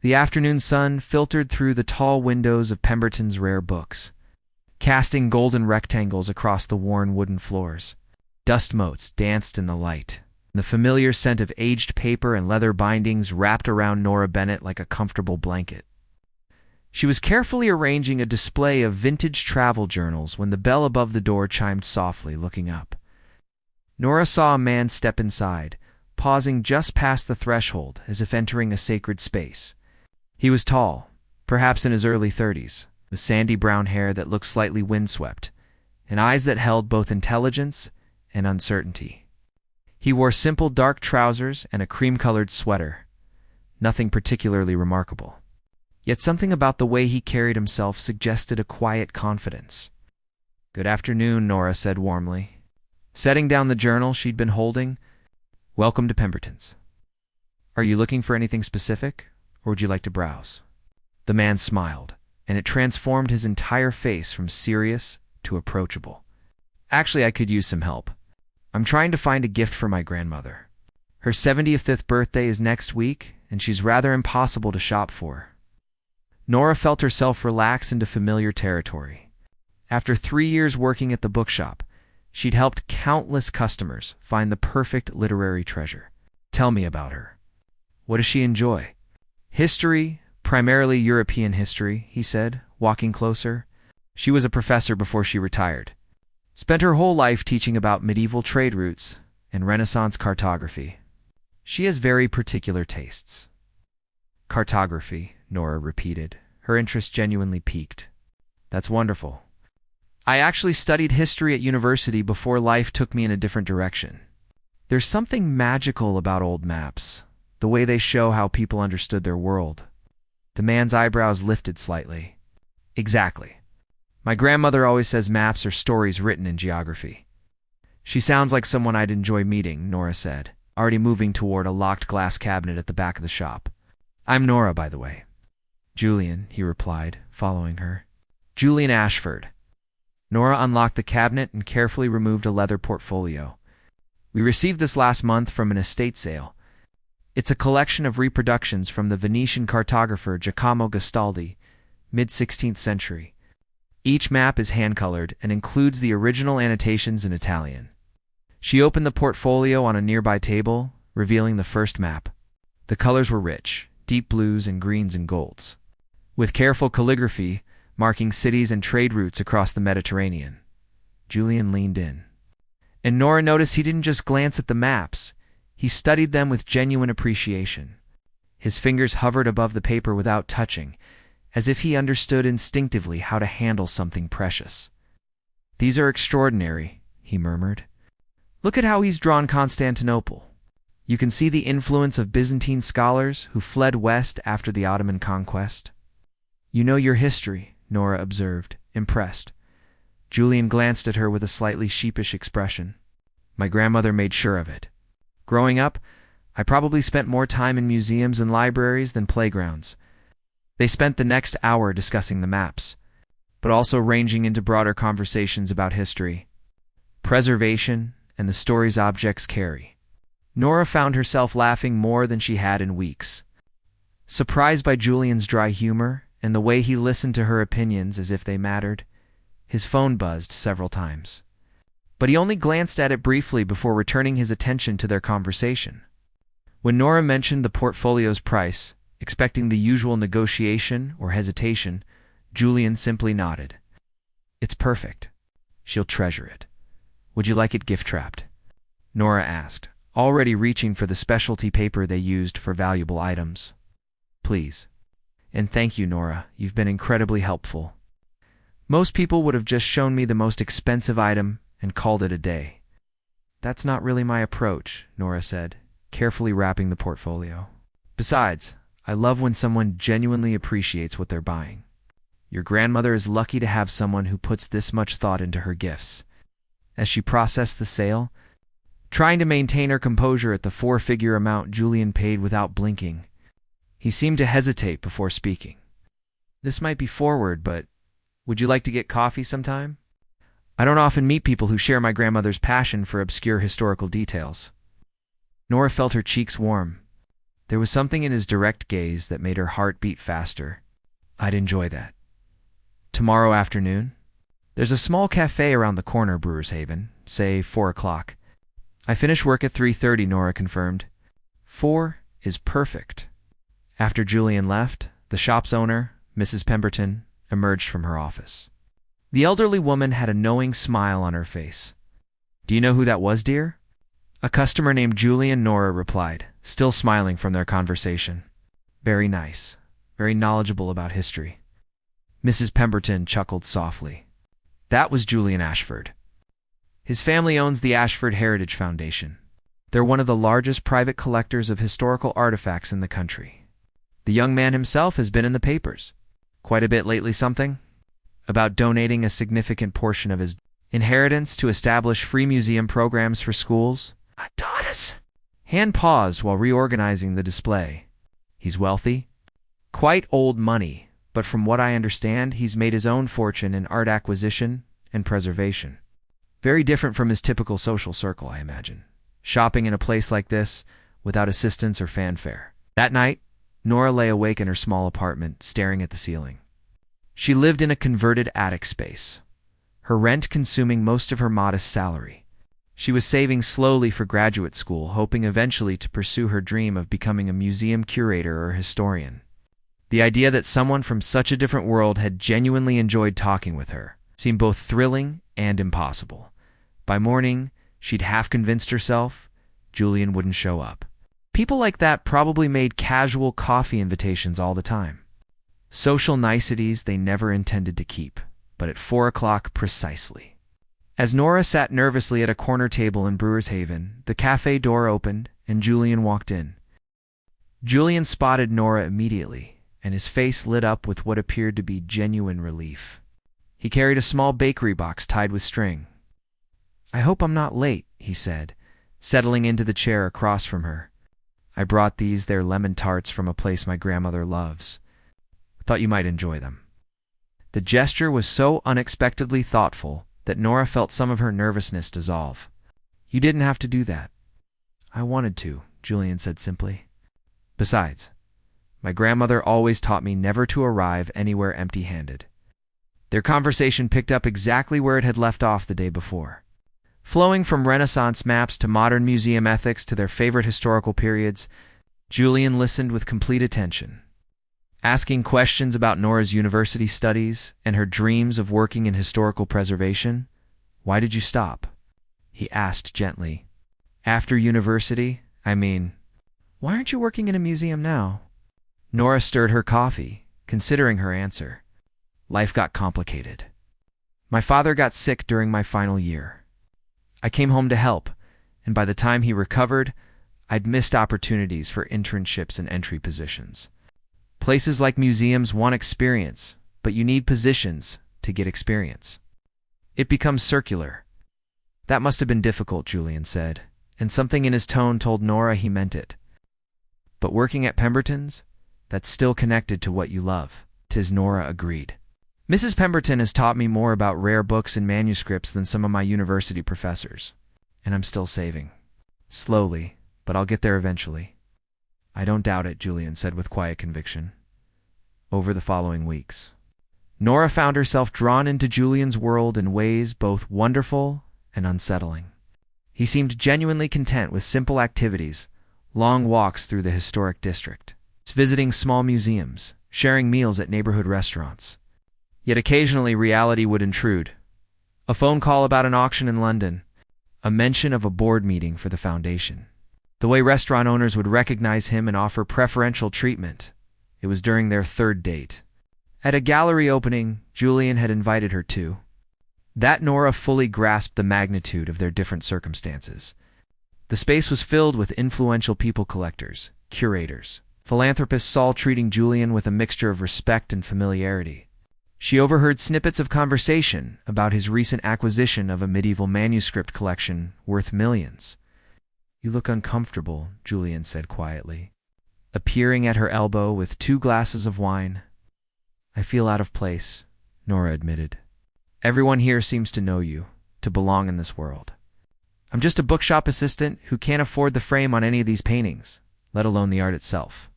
The afternoon sun filtered through the tall windows of Pemberton's rare books, casting golden rectangles across the worn wooden floors. Dust motes danced in the light. The familiar scent of aged paper and leather bindings wrapped around Nora Bennett like a comfortable blanket. She was carefully arranging a display of vintage travel journals when the bell above the door chimed softly, looking up. Nora saw a man step inside, pausing just past the threshold as if entering a sacred space. He was tall, perhaps in his early 30s, with sandy brown hair that looked slightly windswept, and eyes that held both intelligence and uncertainty. He wore simple dark trousers and a cream-colored sweater, nothing particularly remarkable. Yet something about the way he carried himself suggested a quiet confidence. "Good afternoon," Nora said warmly, setting down the journal she'd been holding. "Welcome to Pemberton's. Are you looking for anything specific, or would you like to browse?" The man smiled, and it transformed his entire face from serious to approachable. "Actually, I could use some help. I'm trying to find a gift for my grandmother. Her 75th birthday is next week, and she's rather impossible to shop for." Nora felt herself relax into familiar territory. After 3 years working at the bookshop, she'd helped countless customers find the perfect literary treasure. "Tell me about her. What does she enjoy?" "History, primarily European history," he said, walking closer. "She was a professor before she retired. Spent her whole life teaching about medieval trade routes and Renaissance cartography. She has very particular tastes." "Cartography," Nora repeated, her interest genuinely piqued. "That's wonderful. I actually studied history at university before life took me in a different direction. There's something magical about old maps, the way they show how people understood their world." The man's eyebrows lifted slightly. "Exactly. My grandmother always says maps are stories written in geography." "She sounds like someone I'd enjoy meeting," Nora said, already moving toward a locked glass cabinet at the back of the shop. "I'm Nora, by the way." "Julian," he replied, following her. "Julian Ashford." Nora unlocked the cabinet and carefully removed a leather portfolio. "We received this last month from an estate sale. It's a collection of reproductions from the Venetian cartographer Giacomo Gastaldi, mid-16th century. Each map is hand-colored and includes the original annotations in Italian." She opened the portfolio on a nearby table, revealing the first map. The colors were rich, deep blues and greens and golds, with careful calligraphy marking cities and trade routes across the Mediterranean. Julian leaned in, and Nora noticed he didn't just glance at the maps. He studied them with genuine appreciation. His fingers hovered above the paper without touching, as if he understood instinctively how to handle something precious. "These are extraordinary," he murmured. "Look at how he's drawn Constantinople. You can see the influence of Byzantine scholars who fled west after the Ottoman conquest." "You know your history," Nora observed, impressed. Julian glanced at her with a slightly sheepish expression. "My grandmother made sure of it. Growing up, I probably spent more time in museums and libraries than playgrounds." They spent the next hour discussing the maps, but also ranging into broader conversations about history, preservation, and the stories objects carry. Nora found herself laughing more than she had in weeks. Surprised by Julian's dry humor and the way he listened to her opinions as if they mattered, his phone buzzed several times. But he only glanced at it briefly before returning his attention to their conversation. When Nora mentioned the portfolio's price, expecting the usual negotiation or hesitation, Julian simply nodded. "It's perfect. She'll treasure it. Would you like it gift-wrapped?" Nora asked, already reaching for the specialty paper they used for valuable items. "Please. And thank you, Nora. You've been incredibly helpful. Most people would have just shown me the most expensive item and called it a day." "That's not really my approach," Nora said, carefully wrapping the portfolio. "Besides, I love when someone genuinely appreciates what they're buying. Your grandmother is lucky to have someone who puts this much thought into her gifts." As she processed the sale, trying to maintain her composure at the 4-figure amount Julian paid without blinking, he seemed to hesitate before speaking. "This might be forward, but would you like to get coffee sometime? I don't often meet people who share my grandmother's passion for obscure historical details." Nora felt her cheeks warm. There was something in his direct gaze that made her heart beat faster. I'd enjoy that. Tomorrow afternoon? There's a small cafe around the corner, Brewer's Haven, say 4 o'clock. I finish work at 3:30, Nora confirmed. 4 is perfect. After Julian left, the shop's owner, Mrs. Pemberton, emerged from her office. The elderly woman had a knowing smile on her face. Do you know who that was, dear? A customer named Julian, Nora replied, still smiling from their conversation. Very nice, very knowledgeable about history. Mrs. Pemberton chuckled softly. That was Julian Ashford. His family owns the Ashford Heritage Foundation. They're one of the largest private collectors of historical artifacts in the country. The young man himself has been in the papers. Quite a bit lately, something about donating a significant portion of his inheritance to establish free museum programs for schools. Adonis! Han paused while reorganizing the display. He's wealthy? Quite old money, but from what I understand, he's made his own fortune in art acquisition and preservation. Very different from his typical social circle, I imagine. Shopping in a place like this, without assistance or fanfare. That night, Nora lay awake in her small apartment, staring at the ceiling. She lived in a converted attic space, her rent consuming most of her modest salary. She was saving slowly for graduate school, hoping eventually to pursue her dream of becoming a museum curator or historian. The idea that someone from such a different world had genuinely enjoyed talking with her seemed both thrilling and impossible. By morning, she'd half convinced herself Julian wouldn't show up. People like that probably made casual coffee invitations all the time. Social niceties they never intended to keep, but at 4 o'clock precisely. As Nora sat nervously at a corner table in Brewer's Haven, the cafe door opened and Julian walked in. Julian spotted Nora immediately, and his face lit up with what appeared to be genuine relief. He carried a small bakery box tied with string. I hope I'm not late, he said, settling into the chair across from her. I brought they're lemon tarts from a place my grandmother loves. Thought you might enjoy them. The gesture was so unexpectedly thoughtful that Nora felt some of her nervousness dissolve. You didn't have to do that. I wanted to, Julian said simply. Besides, my grandmother always taught me never to arrive anywhere empty-handed. Their conversation picked up exactly where it had left off the day before. Flowing from Renaissance maps to modern museum ethics to their favorite historical periods, Julian listened with complete attention. Asking questions about Nora's university studies and her dreams of working in historical preservation. Why did you stop? He asked gently. After university, why aren't you working in a museum now? Nora stirred her coffee, considering her answer. Life got complicated. My father got sick during my final year. I came home to help, and by the time he recovered, I'd missed opportunities for internships and entry positions. Places like museums want experience, but you need positions to get experience. It becomes circular. That must have been difficult, Julian said, and something in his tone told Nora he meant it. But working at Pemberton's, that's still connected to what you love, Nora agreed. Mrs. Pemberton has taught me more about rare books and manuscripts than some of my university professors, and I'm still saving. Slowly, but I'll get there eventually. I don't doubt it, Julian said with quiet conviction. Over the following weeks, Nora found herself drawn into Julian's world in ways both wonderful and unsettling. He seemed genuinely content with simple activities, long walks through the historic district, visiting small museums, sharing meals at neighborhood restaurants. Yet occasionally reality would intrude. A phone call about an auction in London, a mention of a board meeting for the foundation. The way restaurant owners would recognize him and offer preferential treatment. It was during their third date. At a gallery opening, Julian had invited her to. That Nora fully grasped the magnitude of their different circumstances. The space was filled with influential people collectors, curators, philanthropists, all treating Julian with a mixture of respect and familiarity. She overheard snippets of conversation about his recent acquisition of a medieval manuscript collection worth millions. You look uncomfortable, Julian said quietly, appearing at her elbow with 2 glasses of wine. I feel out of place, Nora admitted. Everyone here seems to know you, to belong in this world. I'm just a bookshop assistant who can't afford the frame on any of these paintings. let alone the art itself.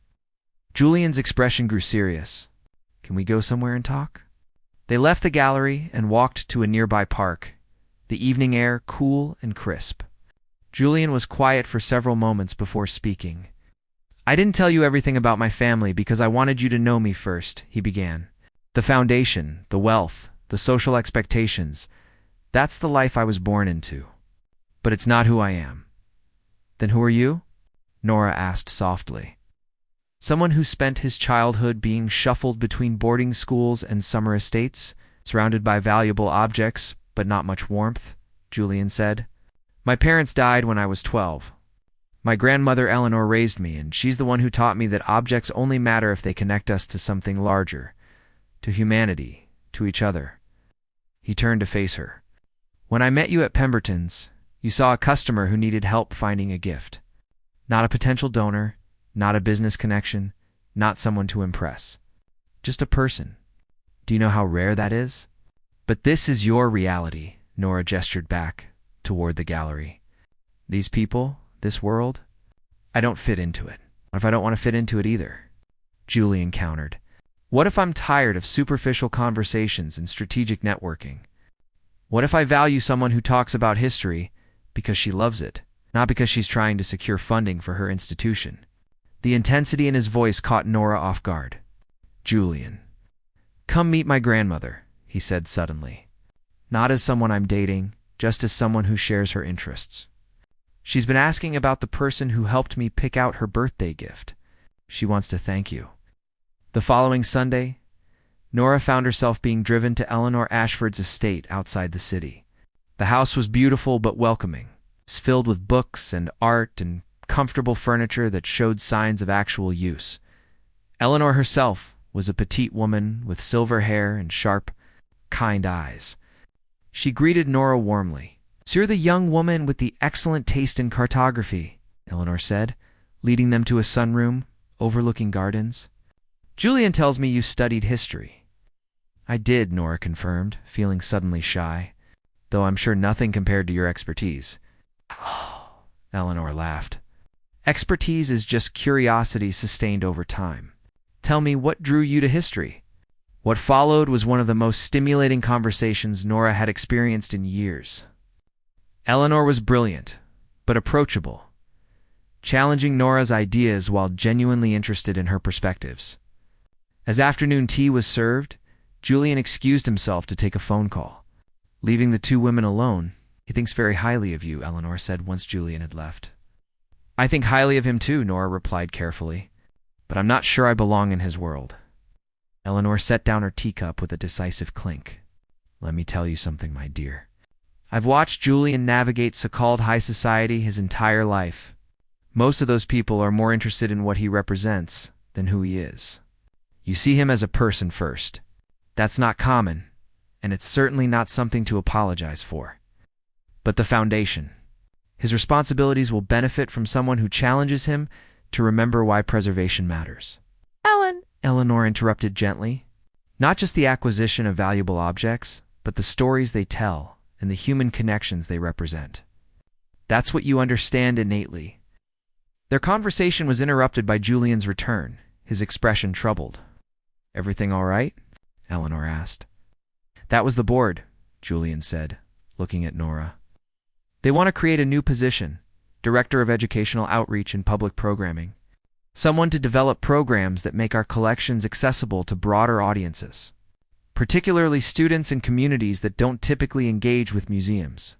Julian's expression grew serious. Can we go somewhere and talk? They left the gallery and walked to a nearby park, the evening air cool and crisp. Julian was quiet for several moments before speaking. I didn't tell you everything about my family because I wanted you to know me first, he began. The foundation, the wealth, the social expectations, that's the life I was born into. But it's not who I am. Then who are you? Nora asked softly. Someone who spent his childhood being shuffled between boarding schools and summer estates, surrounded by valuable objects, but not much warmth, Julian said. My parents died when I was 12. My grandmother Eleanor raised me, and she's the one who taught me that objects only matter if they connect us to something larger, to humanity, to each other. He turned to face her. When I met you at Pemberton's, you saw a customer who needed help finding a gift. Not a potential donor, not a business connection, not someone to impress. Just a person. Do you know how rare that is? But this is your reality, Nora gestured back toward the gallery. These people, this world, I don't fit into it. What if I don't want to fit into it either? Julian countered. What if I'm tired of superficial conversations and strategic networking? What if I value someone who talks about history because she loves it, not because she's trying to secure funding for her institution? The intensity in his voice caught Nora off guard. Julian. Come meet my grandmother, he said suddenly. Not as someone I'm dating, just as someone who shares her interests. She's been asking about the person who helped me pick out her birthday gift. She wants to thank you. The following Sunday, Nora found herself being driven to Eleanor Ashford's estate outside the city. The house was beautiful but welcoming. It's filled with books and art and comfortable furniture that showed signs of actual use. Eleanor herself was a petite woman with silver hair and sharp, kind eyes. She greeted Nora warmly. So you're the young woman with the excellent taste in cartography, Eleanor said, leading them to a sunroom overlooking gardens. Julian tells me you studied history. I did, Nora confirmed, feeling suddenly shy, though I'm sure nothing compared to your expertise. Eleanor laughed. Expertise is just curiosity sustained over time. Tell me, what drew you to history? What followed was one of the most stimulating conversations Nora had experienced in years. Eleanor was brilliant, but approachable, challenging Nora's ideas while genuinely interested in her perspectives. As afternoon tea was served, Julian excused himself to take a phone call. Leaving the two women alone, he thinks very highly of you, Eleanor said once Julian had left. I think highly of him too, Nora replied carefully, but I'm not sure I belong in his world. Eleanor set down her teacup with a decisive clink. Let me tell you something, my dear. I've watched Julian navigate so-called high society his entire life. Most of those people are more interested in what he represents than who he is. You see him as a person first. That's not common, and it's certainly not something to apologize for. But the foundation. His responsibilities will benefit from someone who challenges him to remember why preservation matters. Eleanor interrupted gently. Not just the acquisition of valuable objects, but the stories they tell and the human connections they represent. That's what you understand innately. Their conversation was interrupted by Julian's return, his expression troubled. Everything all right? Eleanor asked. That was the board, Julian said, looking at Nora. They want to create a new position, Director of Educational Outreach and Public Programming. Someone to develop programs that make our collections accessible to broader audiences, particularly students and communities that don't typically engage with museums.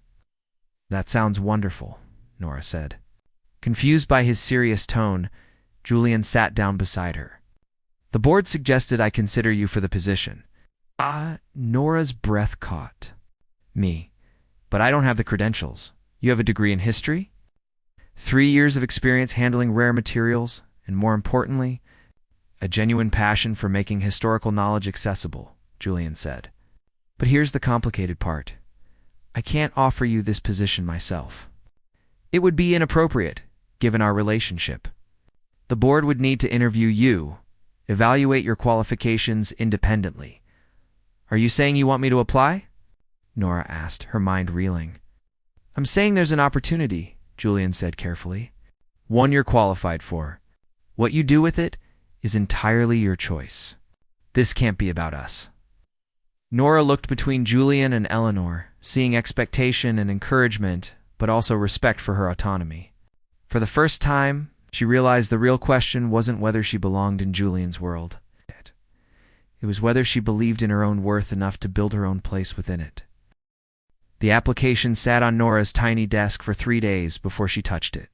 That sounds wonderful, Nora said. Confused by his serious tone, Julian sat down beside her. The board suggested I consider you for the position. Nora's breath caught. Me. But I don't have the credentials. You have a degree in history? 3 years of experience handling rare materials, and more importantly, a genuine passion for making historical knowledge accessible, Julian said. But here's the complicated part. I can't offer you this position myself. It would be inappropriate, given our relationship. The board would need to interview you, evaluate your qualifications independently. Are you saying you want me to apply? Nora asked, her mind reeling. I'm saying there's an opportunity, Julian said carefully. One you're qualified for, What you do with it is entirely your choice. This can't be about us." Nora looked between Julian and Eleanor, seeing expectation and encouragement, but also respect for her autonomy. For the first time, she realized the real question wasn't whether she belonged in Julian's world. It was whether she believed in her own worth enough to build her own place within it. The application sat on Nora's tiny desk for 3 days before she touched it.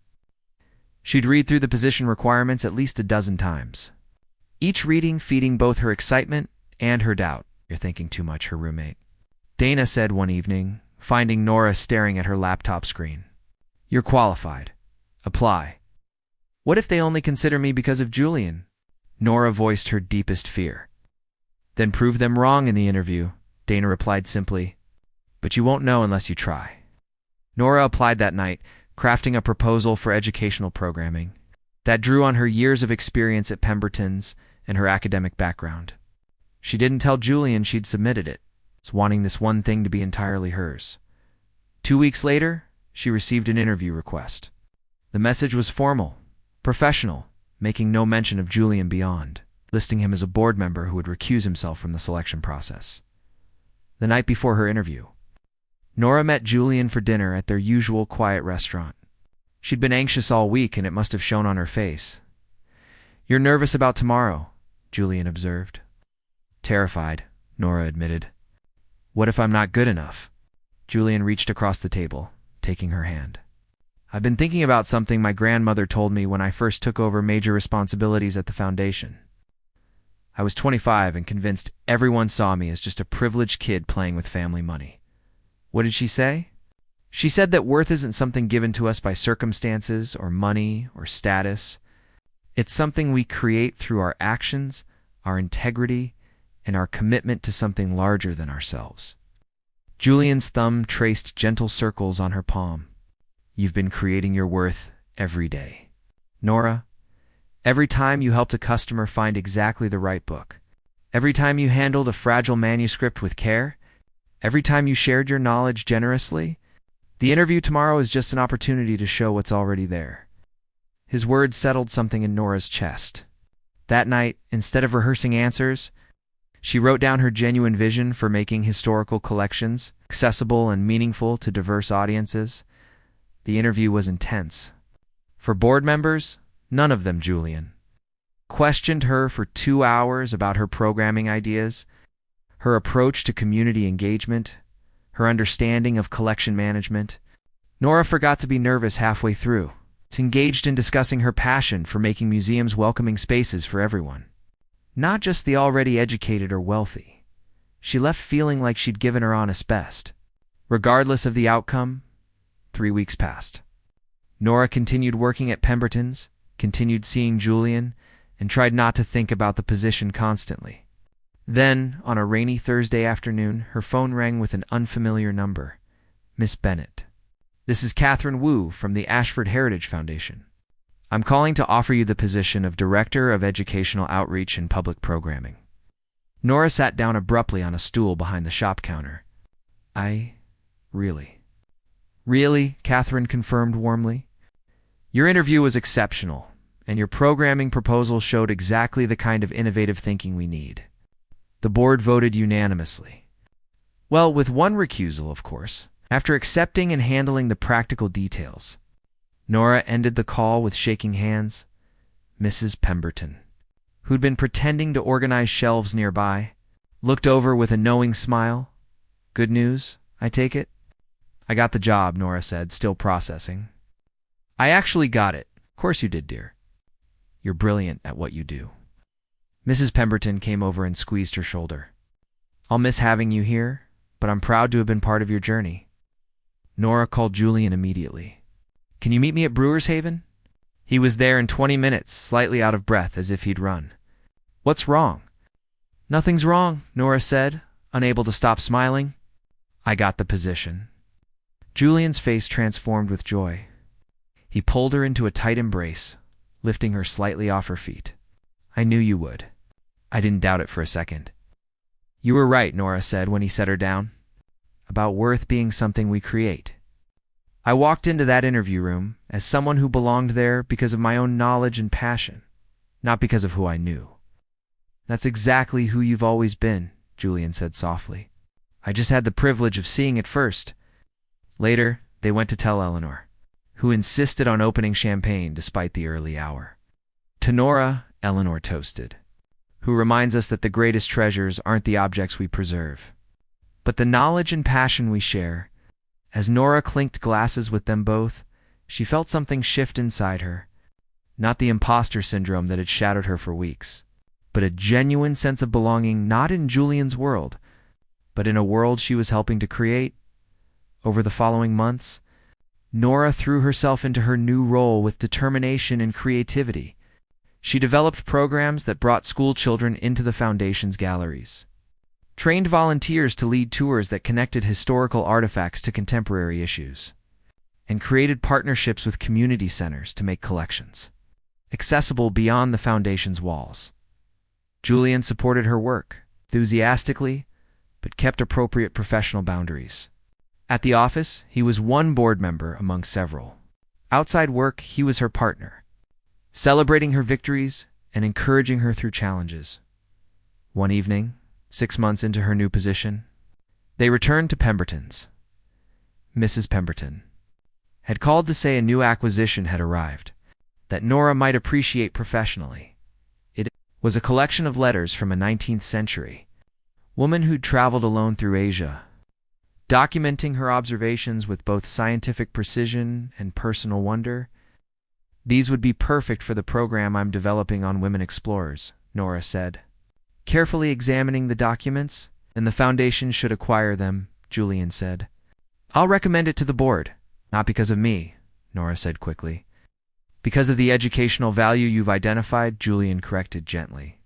She'd read through the position requirements at least a dozen times, each reading feeding both her excitement and her doubt. "You're thinking too much," her roommate Dana said one evening, finding Nora staring at her laptop screen. "You're qualified. Apply." "What if they only consider me because of Julian?" Nora voiced her deepest fear. "Then prove them wrong in the interview," Dana replied simply. "But you won't know unless you try." Nora applied that night, crafting a proposal for educational programming that drew on her years of experience at Pemberton's and her academic background. She didn't tell Julian she'd submitted it, wanting this one thing to be entirely hers. 2 weeks later, she received an interview request. The message was formal, professional, making no mention of Julian beyond, listing him as a board member who would recuse himself from the selection process. The night before her interview, Nora met Julian for dinner at their usual quiet restaurant. She'd been anxious all week, and it must have shown on her face. "You're nervous about tomorrow," Julian observed. "Terrified," Nora admitted. "What if I'm not good enough?" Julian reached across the table, taking her hand. "I've been thinking about something my grandmother told me when I first took over major responsibilities at the foundation. I was 25 and convinced everyone saw me as just a privileged kid playing with family money. What did she say? She said that worth isn't something given to us by circumstances or money or status. It's something we create through our actions, our integrity, and our commitment to something larger than ourselves." Julian's thumb traced gentle circles on her palm. "You've been creating your worth every day, Nora. Every time you helped a customer find exactly the right book, every time you handled a fragile manuscript with care, every time you shared your knowledge generously, the interview tomorrow is just an opportunity to show what's already there." His words settled something in Nora's chest. That night, instead of rehearsing answers, she wrote down her genuine vision for making historical collections accessible and meaningful to diverse audiences. The interview was intense. For board members, none of them Julian, questioned her for 2 hours about her programming ideas, her approach to community engagement, her understanding of collection management. Nora forgot to be nervous halfway through. She engaged in discussing her passion for making museums welcoming spaces for everyone, not just the already educated or wealthy. She left feeling like she'd given her honest best. Regardless of the outcome, 3 weeks passed. Nora continued working at Pemberton's, continued seeing Julian, and tried not to think about the position constantly. Then, on a rainy Thursday afternoon, her phone rang with an unfamiliar number. "Miss Bennett. This is Catherine Wu from the Ashford Heritage Foundation. I'm calling to offer you the position of Director of Educational Outreach and Public Programming." Nora sat down abruptly on a stool behind the shop counter. Really, Catherine confirmed warmly. "Your interview was exceptional, and your programming proposal showed exactly the kind of innovative thinking we need." The board voted unanimously. Well, with one recusal, of course. After accepting and handling the practical details, Nora ended the call with shaking hands. Mrs. Pemberton, who'd been pretending to organize shelves nearby, looked over with a knowing smile. "Good news, I take it?" "I got the job," Nora said, still processing. "I actually got it." "Of course you did, dear. You're brilliant at what you do." Mrs. Pemberton came over and squeezed her shoulder. "I'll miss having you here, but I'm proud to have been part of your journey." Nora called Julian immediately. "Can you meet me at Brewer's Haven?" He was there in 20 minutes, slightly out of breath, as if he'd run. "What's wrong?" "Nothing's wrong," Nora said, unable to stop smiling. "I got the position." Julian's face transformed with joy. He pulled her into a tight embrace, lifting her slightly off her feet. "I knew you would. I didn't doubt it for a second." "You were right," Nora said when he set her down, "about worth being something we create. I walked into that interview room as someone who belonged there because of my own knowledge and passion. not because of who I knew. That's exactly who you've always been, Julian said softly. I just had the privilege of seeing it first. Later, they went to tell Eleanor, who insisted on opening champagne despite the early hour. To Nora, Eleanor toasted, who reminds us that the greatest treasures aren't the objects we preserve, but the knowledge and passion we share. As Nora clinked glasses with them both, she felt something shift inside her. Not the imposter syndrome that had shadowed her for weeks, but a genuine sense of belonging not in Julian's world, but in a world she was helping to create. Over the following months, Nora threw herself into her new role with determination and creativity. She developed programs that brought school children into the foundation's galleries, trained volunteers to lead tours that connected historical artifacts to contemporary issues, and created partnerships with community centers to make collections accessible beyond the foundation's walls. Julian supported her work enthusiastically, but kept appropriate professional boundaries. At the office, he was one board member among several. Outside work, he was her partner, celebrating her victories and encouraging her through challenges. One evening, 6 months into her new position, they returned to Pemberton's. Mrs. Pemberton had called to say a new acquisition had arrived that Nora might appreciate professionally. It was a collection of letters from a 19th century woman who'd traveled alone through Asia, documenting her observations with both scientific precision and personal wonder. These would be perfect for the program I'm developing on women explorers, Nora said, carefully examining the documents. And the foundation should acquire them, Julian said. I'll recommend it to the board, not because of me, Nora said quickly. Because of the educational value you've identified, Julian corrected gently.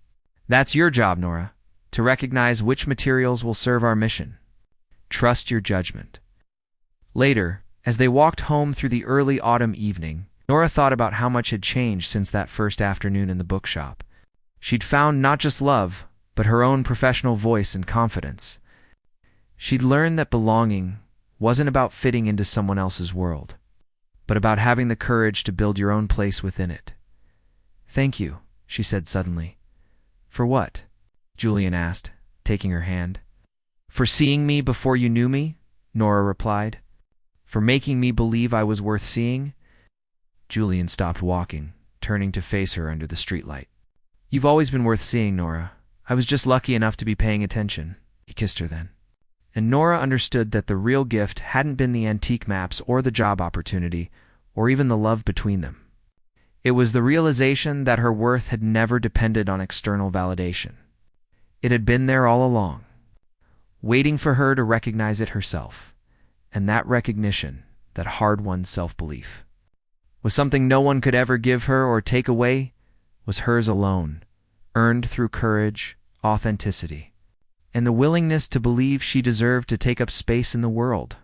That's your job, Nora, to recognize which materials will serve our mission. Trust your judgment. Later, as they walked home through the early autumn evening, Nora thought about how much had changed since that first afternoon in the bookshop. She'd found not just love, but her own professional voice and confidence. She'd learned that belonging wasn't about fitting into someone else's world, but about having the courage to build your own place within it. Thank you, she said suddenly. For what? Julian asked, taking her hand. For seeing me before you knew me, Nora replied. For making me believe I was worth seeing. Julian stopped walking, turning to face her under the streetlight. You've always been worth seeing, Nora. I was just lucky enough to be paying attention. He kissed her then. And Nora understood that the real gift hadn't been the antique maps or the job opportunity, or even the love between them. It was the realization that her worth had never depended on external validation. It had been there all along, waiting for her to recognize it herself. And that recognition, that hard-won self-belief, was something no one could ever give her or take away, was hers alone, earned through courage, authenticity, and the willingness to believe she deserved to take up space in the world.